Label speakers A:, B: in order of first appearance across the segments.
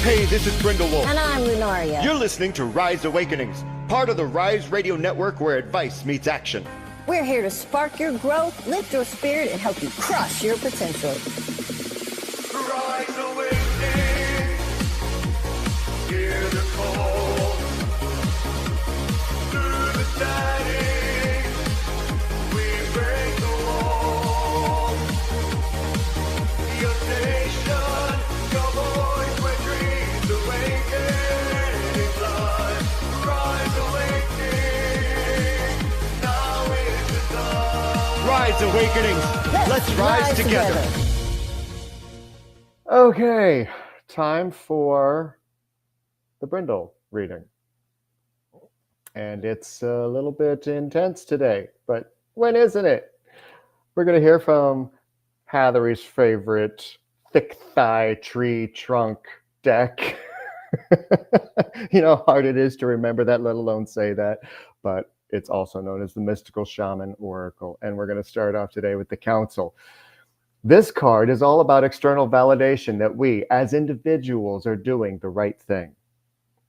A: Hey, this is BrindleWolf.
B: And I'm Lunaria.
A: You're listening to Rise Awakenings, part of the Rise Radio Network where advice meets action.
B: We're here to spark your growth, lift your spirit, and help you crush your potential.
A: Rise Awakenings, hear the call. Through the static, we break the wall. Your station, your voice where dreams awaken. Rise Awakening, now is the time. Rise Awakenings, let's rise together.
C: Okay, time for the Brindle reading. And it's a little bit intense today, but when isn't it? We're going to hear from Hatherie's favorite thick thigh tree trunk deck. You know how hard it is to remember that, let alone say that, but it's also known as the Mystical Shaman Oracle. And we're going to start off today with the Council. This card is all about external validation that we, as individuals, are doing the right thing.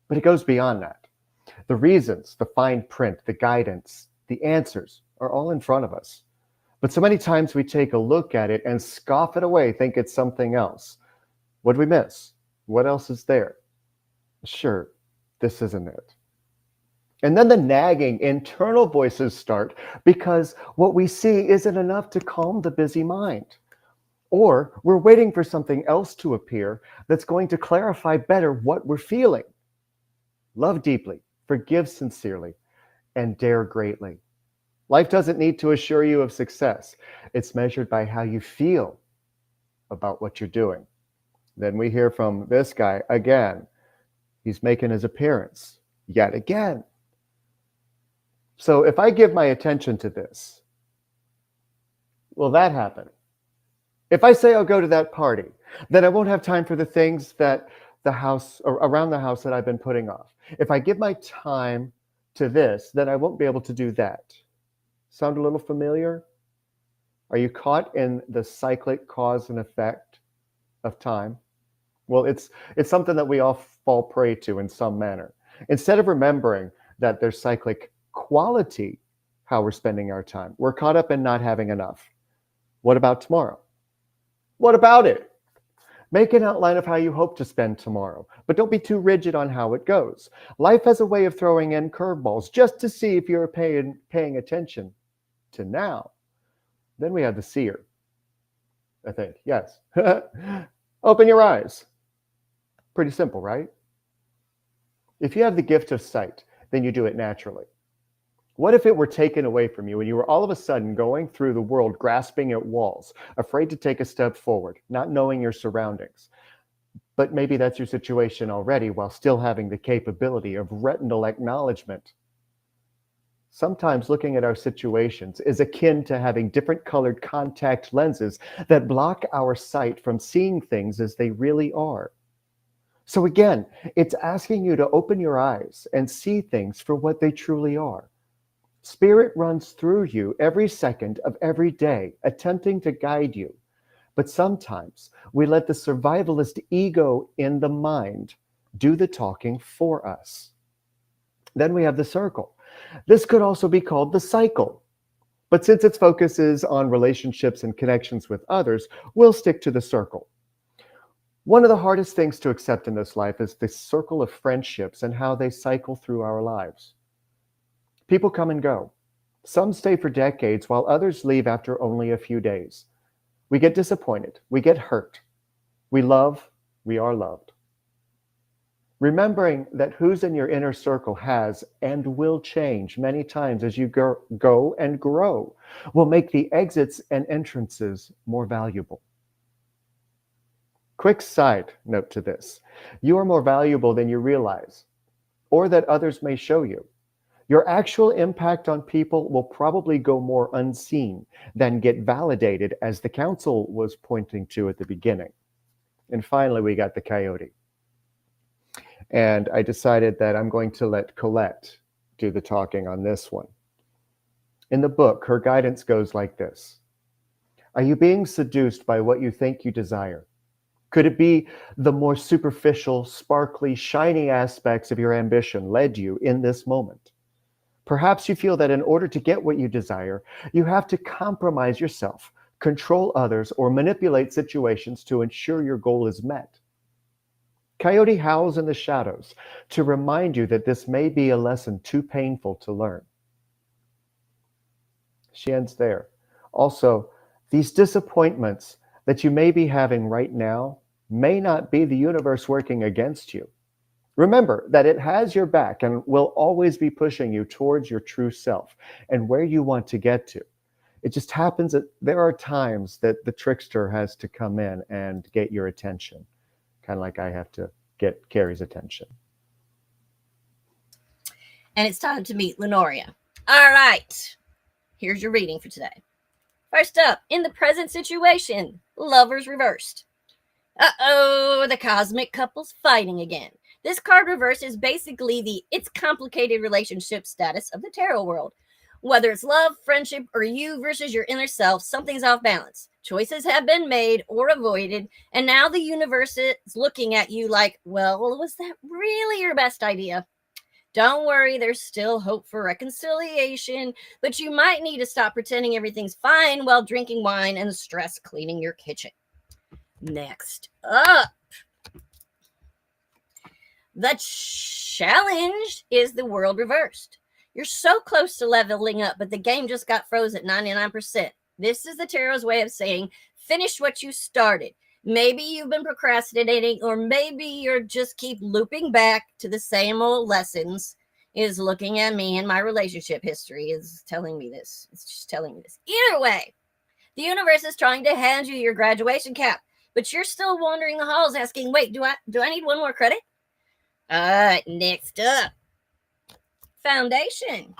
C: But it goes beyond that. The reasons, the fine print, the guidance, the answers are all in front of us. But so many times we take a look at it and scoff it away, think it's something else. What do we miss? What else is there? Sure, this isn't it. And then the nagging internal voices start because what we see isn't enough to calm the busy mind. Or we're waiting for something else to appear that's going to clarify better what we're feeling. Love deeply, forgive sincerely, and dare greatly. Life doesn't need to assure you of success. It's measured by how you feel about what you're doing. Then we hear from this guy again. He's making his appearance yet again. So if I give my attention to this, will that happen? If I say I'll go to that party, then I won't have time for the things that around the house that I've been putting off. If I give my time to this, then I won't be able to do that. Sound a little familiar? Are you caught in the cyclic cause and effect of time? Well, it's something that we all fall prey to in some manner. Instead of remembering that there's cyclic quality, how we're spending our time, we're caught up in not having enough. What about tomorrow? What about it? Make an outline of how you hope to spend tomorrow, but don't be too rigid on how it goes. Life has a way of throwing in curveballs just to see if you're paying attention to now. Then we have the seer, I think. Yes. Open your eyes. Pretty simple, right? If you have the gift of sight, then you do it naturally. What if it were taken away from you and you were all of a sudden going through the world grasping at walls, afraid to take a step forward, not knowing your surroundings? But maybe that's your situation already while still having the capability of retinal acknowledgement. Sometimes looking at our situations is akin to having different colored contact lenses that block our sight from seeing things as they really are. So again, it's asking you to open your eyes and see things for what they truly are. Spirit runs through you every second of every day, attempting to guide you. But sometimes we let the survivalist ego in the mind do the talking for us. Then we have the circle. This could also be called the cycle. But since its focus is on relationships and connections with others, we'll stick to the circle. One of the hardest things to accept in this life is the circle of friendships and how they cycle through our lives. People come and go. Some stay for decades while others leave after only a few days. We get disappointed. We get hurt. We love. We are loved. Remembering that who's in your inner circle has and will change many times as you go and grow will make the exits and entrances more valuable. Quick side note to this. You are more valuable than you realize, or that others may show you. Your actual impact on people will probably go more unseen than get validated, as the council was pointing to at the beginning. And finally, we got the coyote. And I decided that I'm going to let Colette do the talking on this one. In the book, her guidance goes like this. Are you being seduced by what you think you desire? Could it be the more superficial, sparkly, shiny aspects of your ambition led you in this moment? Perhaps you feel that in order to get what you desire, you have to compromise yourself, control others, or manipulate situations to ensure your goal is met. Coyote howls in the shadows to remind you that this may be a lesson too painful to learn. She ends there. Also, these disappointments that you may be having right now may not be the universe working against you. Remember that it has your back and will always be pushing you towards your true self and where you want to get to. It just happens that there are times that the trickster has to come in and get your attention, kind of like I have to get Karrie's attention.
D: And it's time to meet Lunaria. All right, here's your reading for today. First up, in the present situation, lovers reversed. Uh-oh, the cosmic couple's fighting again. This card reverse is basically the it's complicated relationship status of the tarot world. Whether it's love, friendship, or you versus your inner self, something's off balance. Choices have been made or avoided, and now the universe is looking at you like, well, was that really your best idea? Don't worry, there's still hope for reconciliation, but you might need to stop pretending everything's fine while drinking wine and stress cleaning your kitchen. Next up, the challenge is the world reversed. You're so close to leveling up, but the game just got froze at 99%. This is the tarot's way of saying, finish what you started. Maybe you've been procrastinating, or maybe you're just keep looping back to the same old lessons. Is looking at me and my relationship history is telling me this. It's just telling me this. Either way, the universe is trying to hand you your graduation cap, but you're still wandering the halls asking, wait, do I need one more credit? All right, next up, foundation.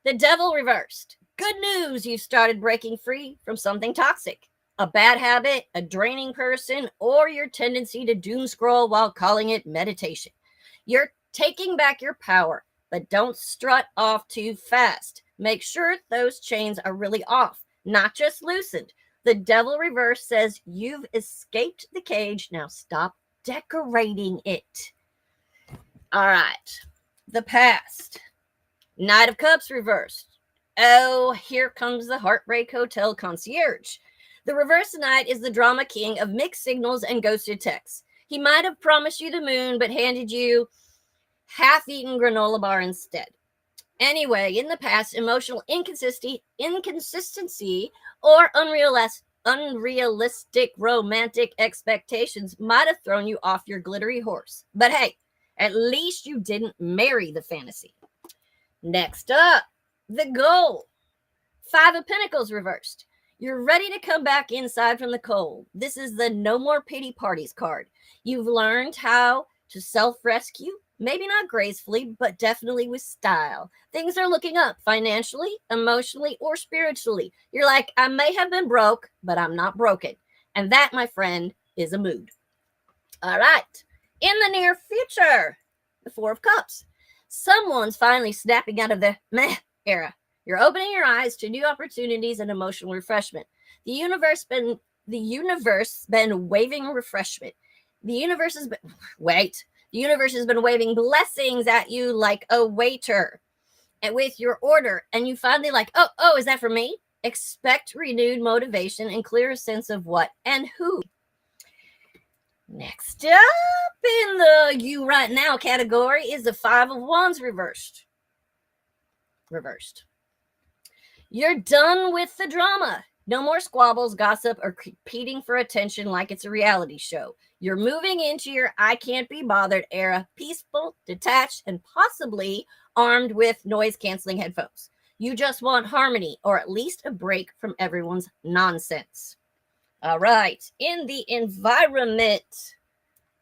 D: The devil reversed. Good news, you've started breaking free from something toxic. A bad habit, a draining person, or your tendency to doom scroll while calling it meditation. You're taking back your power, but don't strut off too fast. Make sure those chains are really off, not just loosened. The devil reverse says you've escaped the cage. Now stop decorating it. All right. The past. Knight of Cups reversed. Oh, here comes the Heartbreak Hotel concierge. The reverse knight is the drama king of mixed signals and ghosted texts. He might have promised you the moon, but handed you half-eaten granola bar instead. Anyway, in the past, emotional inconsistency or unrealistic romantic expectations might have thrown you off your glittery horse. But hey, at least you didn't marry the fantasy. Next up, the goal. 5 of Pentacles reversed. You're ready to come back inside from the cold. This is the no more pity parties card. You've learned how to self-rescue, maybe not gracefully, but definitely with style. Things are looking up financially, emotionally, or spiritually. You're like, I may have been broke, but I'm not broken. And that, my friend, is a mood. All right. In the near future, the 4 of Cups. Someone's finally snapping out of the meh era. You're opening your eyes to new opportunities and emotional refreshment. The universe been waving refreshment. The universe has been waving blessings at you like a waiter and with your order, and you finally like, oh, is that for me? Expect renewed motivation and clearer sense of what and who. Next up in the you right now category is the 5 of Wands reversed. You're done with the drama. No more squabbles, gossip, or competing for attention like it's a reality show. You're moving into your I can't be bothered era, peaceful, detached, and possibly armed with noise-canceling headphones. You just want harmony, or at least a break from everyone's nonsense. All right, in the environment,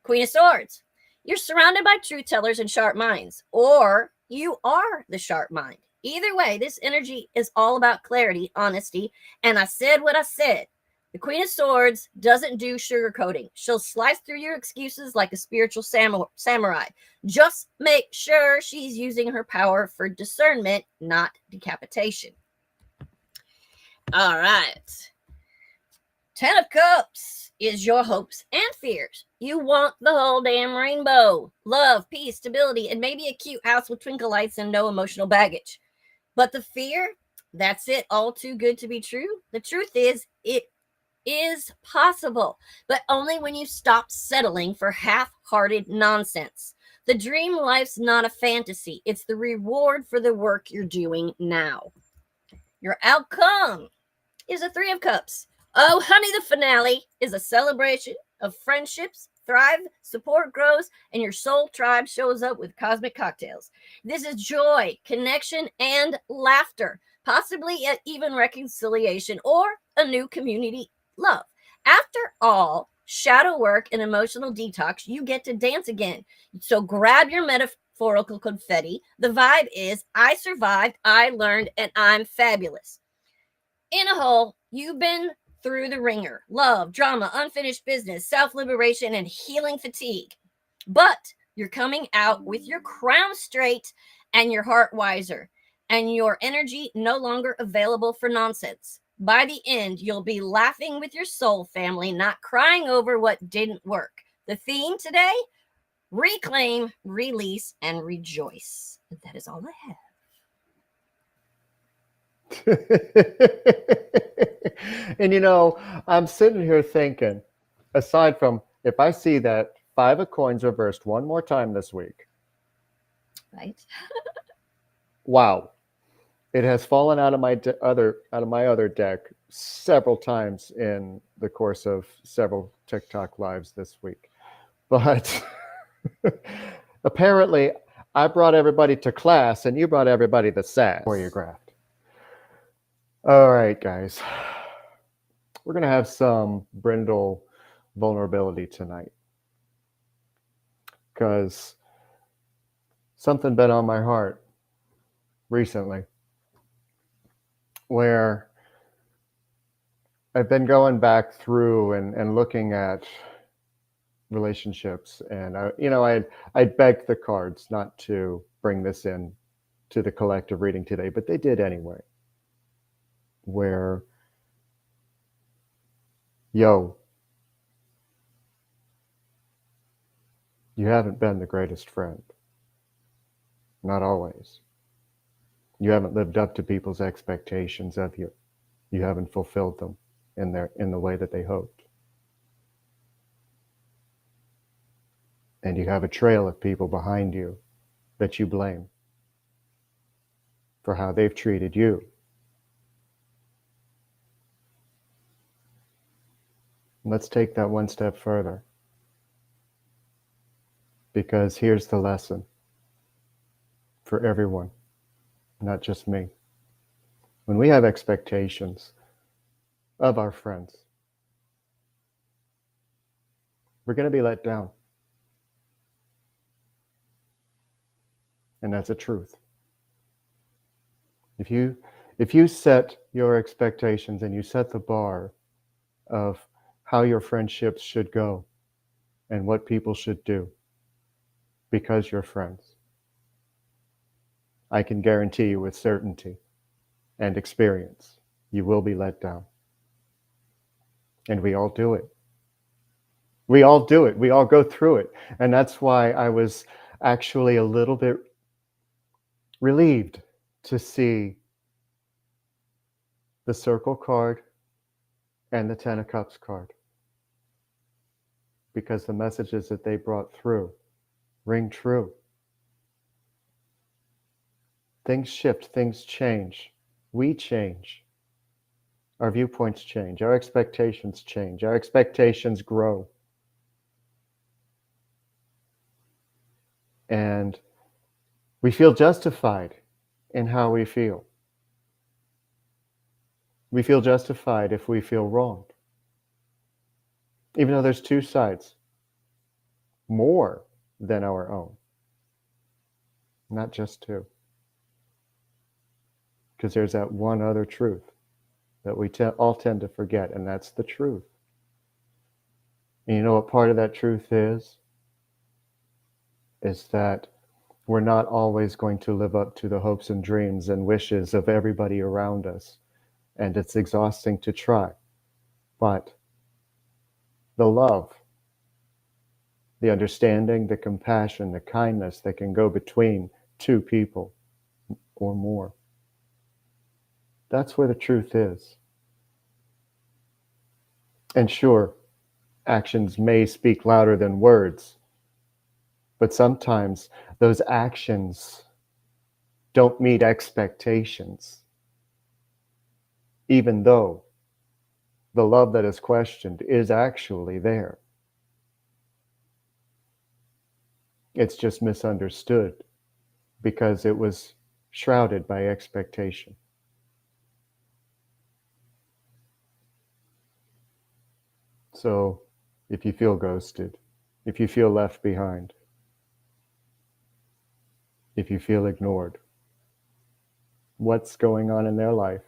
D: Queen of Swords. You're surrounded by truth tellers and sharp minds, or you are the sharp mind. Either way, this energy is all about clarity, honesty, and I said what I said. The Queen of Swords doesn't do sugarcoating. She'll slice through your excuses like a spiritual samurai. Just make sure she's using her power for discernment, not decapitation. All right. Ten of Cups is your hopes and fears. You want the whole damn rainbow. Love, peace, stability, and maybe a cute house with twinkle lights and no emotional baggage. But the fear, that's it, all too good to be true. The truth is, it is possible, but only when you stop settling for half-hearted nonsense. The dream life's not a fantasy. It's the reward for the work you're doing now. Your outcome is a Three of Cups. Oh, honey, the finale is a celebration of friendships, thrive, support grows, and your soul tribe shows up with cosmic cocktails. This is joy, connection, and laughter, possibly even reconciliation or a new community love. After all shadow work and emotional detox, you get to dance again. So grab your metaphorical confetti. The vibe is I survived, I learned, and I'm fabulous. In a whole, you've been through the ringer: love, drama, unfinished business, self-liberation, and healing fatigue. But you're coming out with your crown straight and your heart wiser, and your energy no longer available for nonsense. By the end, you'll be laughing with your soul family, not crying over what didn't work. The theme today: reclaim, release, and rejoice. And that is all I have.
C: And I'm sitting here thinking, aside from if I see that Five of Coins reversed one more time this week,
D: Right?
C: wow, it has fallen out of my other deck several times in the course of several TikTok lives this week. But apparently, I brought everybody to class, and you brought everybody the sass choreographed. All right, guys. We're going to have some Brindle vulnerability tonight, because something been on my heart recently where I've been going back through and looking at relationships, and I begged the cards not to bring this in to the collective reading today, but they did anyway. Where, yo, you haven't been the greatest friend. Not always. You haven't lived up to people's expectations of you. You haven't fulfilled them in the way that they hoped. And you have a trail of people behind you that you blame for how they've treated you. Let's take that one step further, because here's the lesson for everyone, not just me. When we have expectations of our friends, we're going to be let down. And that's a truth. If you set your expectations and you set the bar of how your friendships should go and what people should do because you're friends, I can guarantee you with certainty and experience, you will be let down. And we all do it. We all do it. We all go through it. And that's why I was actually a little bit relieved to see the Circle card and the Ten of Cups card, because the messages that they brought through ring true. Things shift, things change. We change. Our viewpoints change. Our expectations change. Our expectations grow. And we feel justified in how we feel. We feel justified if we feel wronged. Even though there's two sides, more than our own, not just two. Because there's that one other truth that we all tend to forget, and that's the truth. And you know what part of that truth is? Is that we're not always going to live up to the hopes and dreams and wishes of everybody around us. And it's exhausting to try. But the love, the understanding, the compassion, the kindness that can go between two people or more. That's where the truth is. And sure, actions may speak louder than words, but sometimes those actions don't meet expectations, even though the love that is questioned is actually there. It's just misunderstood because it was shrouded by expectation. So if you feel ghosted, if you feel left behind, if you feel ignored, what's going on in their life?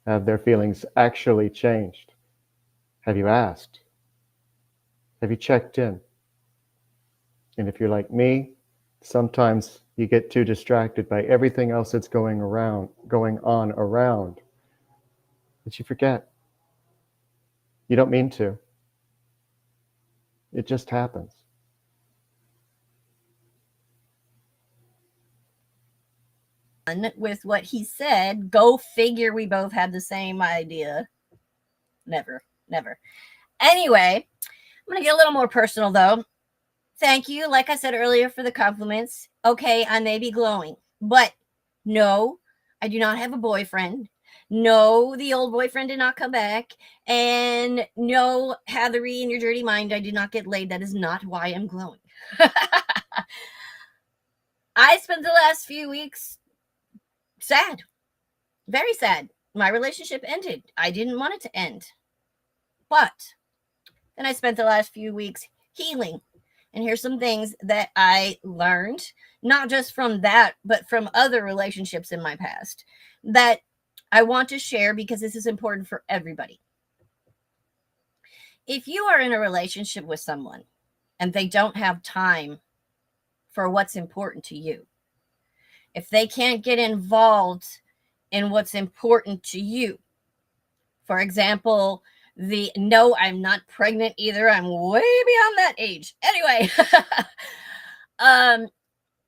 C: Have their feelings actually changed? Have you asked? Have you checked in? And if you're like me, sometimes you get too distracted by everything else that's going on around, that you forget. You don't mean to. It just happens.
D: With what he said, go figure we both had the same idea. Never. Anyway, I'm going to get a little more personal though. Thank you, like I said earlier, for the compliments. Okay, I may be glowing, but no, I do not have a boyfriend. No, the old boyfriend did not come back. And no, Hathery, in your dirty mind, I did not get laid. That is not why I'm glowing. I spent the last few weeks sad, very sad. My relationship ended. I didn't want it to end. But then I spent the last few weeks healing. And here's some things that I learned, not just from that, but from other relationships in my past that I want to share because this is important for everybody. If you are in a relationship with someone and they don't have time for what's important to you, if they can't get involved in what's important to you, for example, no, I'm not pregnant either. I'm way beyond that age. Anyway,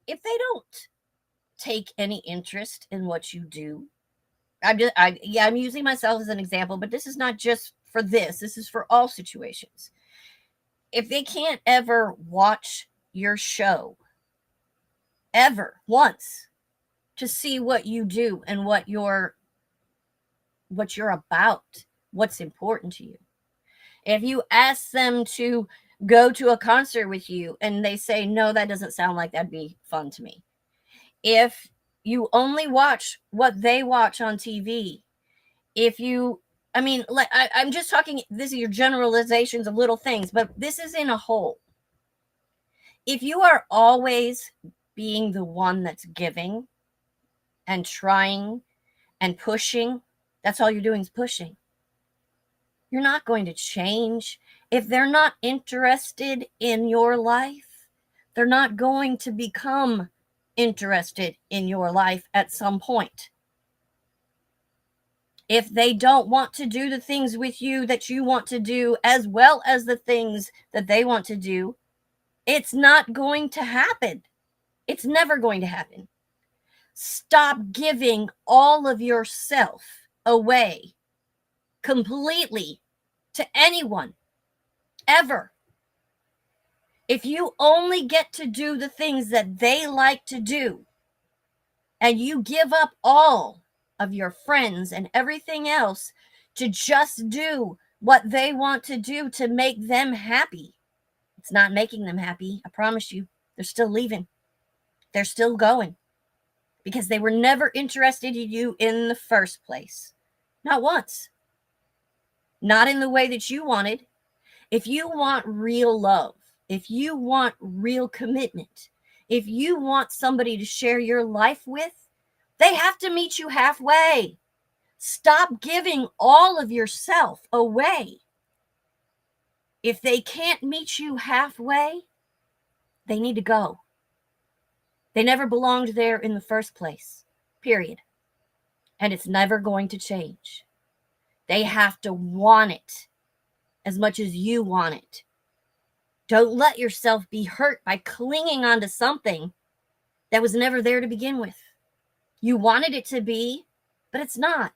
D: if they don't take any interest in what you do, I'm using myself as an example, but this is not just for this. This is for all situations. If they can't ever watch your show ever once to see what you do and what you're about, what's important to you. If you ask them to go to a concert with you and they say, no, that doesn't sound like that'd be fun to me. If you only watch what they watch on TV, I'm just talking, this is your generalizations of little things, but this is in a whole. If you are always being the one that's giving and trying and pushing, that's all you're doing is pushing. You're not going to change. If they're not interested in your life, they're not going to become interested in your life at some point. If they don't want to do the things with you that you want to do, as well as the things that they want to do, it's not going to happen. It's never going to happen. Stop giving all of yourself away completely to anyone, ever. If you only get to do the things that they like to do, and you give up all of your friends and everything else to just do what they want to do to make them happy, it's not making them happy. I promise you. They're still leaving. They're still going because they were never interested in you in the first place. Not once. Not in the way that you wanted. If you want real love, if you want real commitment, if you want somebody to share your life with, they have to meet you halfway. Stop giving all of yourself away. If they can't meet you halfway, they need to go. They never belonged there in the first place, period. And it's never going to change. They have to want it. as much as you want it. Don't let yourself be hurt by clinging onto something that was never there to begin with. You wanted it to be, but it's not.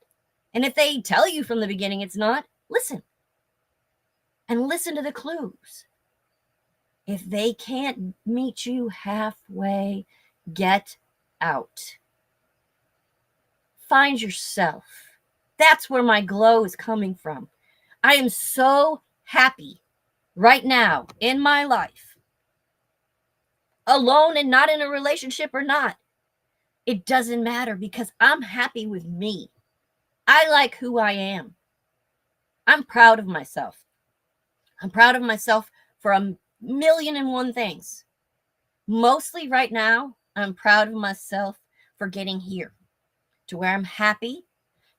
D: And if they tell you from the beginning it's not, listen. And listen to the clues. If they can't meet you halfway, get out. Find yourself. That's where my glow is coming from. I am so happy right now in my life, alone and not in a relationship or not. It doesn't matter because I'm happy with me. I like who I am. I'm proud of myself. I'm proud of myself for 1,000,001 things. Mostly right now, I'm proud of myself for getting here to where I'm happy,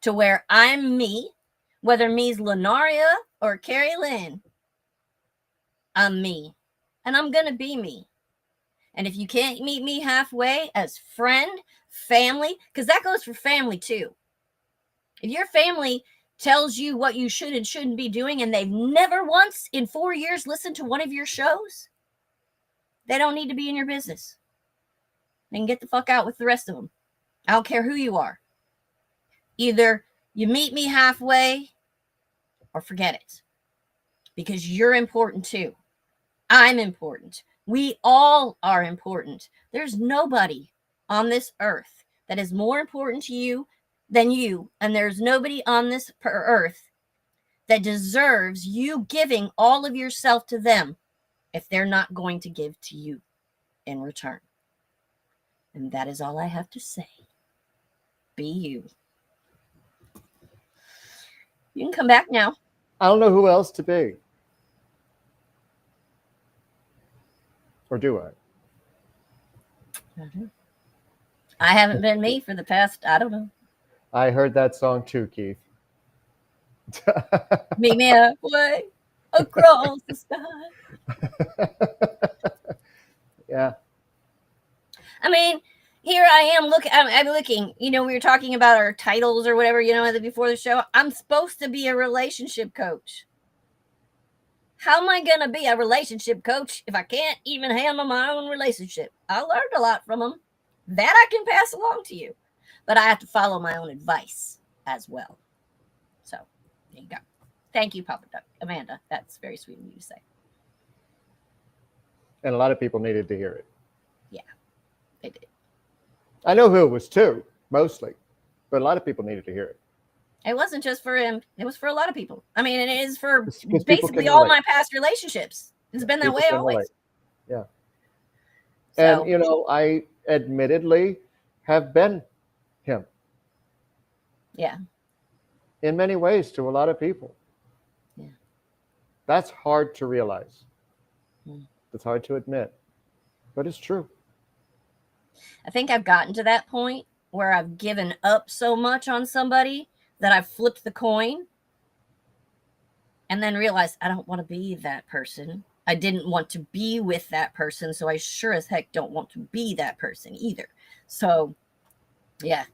D: to where I'm me, whether me's Lunaria or Karrie Lynne. I'm me, and I'm going to be me. And if you can't meet me halfway as friend, family, because that goes for family too. If your family tells you what you should and shouldn't be doing, and they've never once in 4 years listened to one of your shows, they don't need to be in your business. They can get the fuck out with the rest of them. I don't care who you are. Either you meet me halfway or forget it. Because you're important too. I'm important. We all are important. There's nobody on this earth that is more important to you than you. And there's nobody on this earth that deserves you giving all of yourself to them if they're not going to give to you in return. And that is all I have to say. Be you. You can come back now.
C: I don't know who else to be. Or do I?
D: I haven't been me for the past, I don't know.
C: I heard that song too, Keith.
D: Meet me halfway across the sky.
C: Yeah.
D: I mean, here I am. I'm looking. You know, we were talking about our titles or whatever. You know, before the show, I'm supposed to be a relationship coach. How am I gonna be a relationship coach if I can't even handle my own relationship? I learned a lot from them. That I can pass along to you, but I have to follow my own advice as well. So there you go. Thank you, Papa Duck. Amanda, that's very sweet of you to say.
C: And a lot of people needed to hear it.
D: Yeah, they did.
C: I know who it was too, mostly, but a lot of people needed to hear it.
D: It wasn't just for him. It was for a lot of people. I mean, it is for
C: Because
D: basically all my past relationships. It's been that way always.
C: Yeah.
D: So,
C: And, you know, I admittedly have been him.
D: Yeah.
C: In many ways to a lot of people.
D: Yeah.
C: That's hard to realize.
D: Mm.
C: It's hard to admit, but it's true.
D: I think I've gotten to that point where I've given up so much on somebody that I've flipped the coin and then realized I don't want to be that person. I didn't want to be with that person, so I sure as heck don't want to be that person either. So, yeah,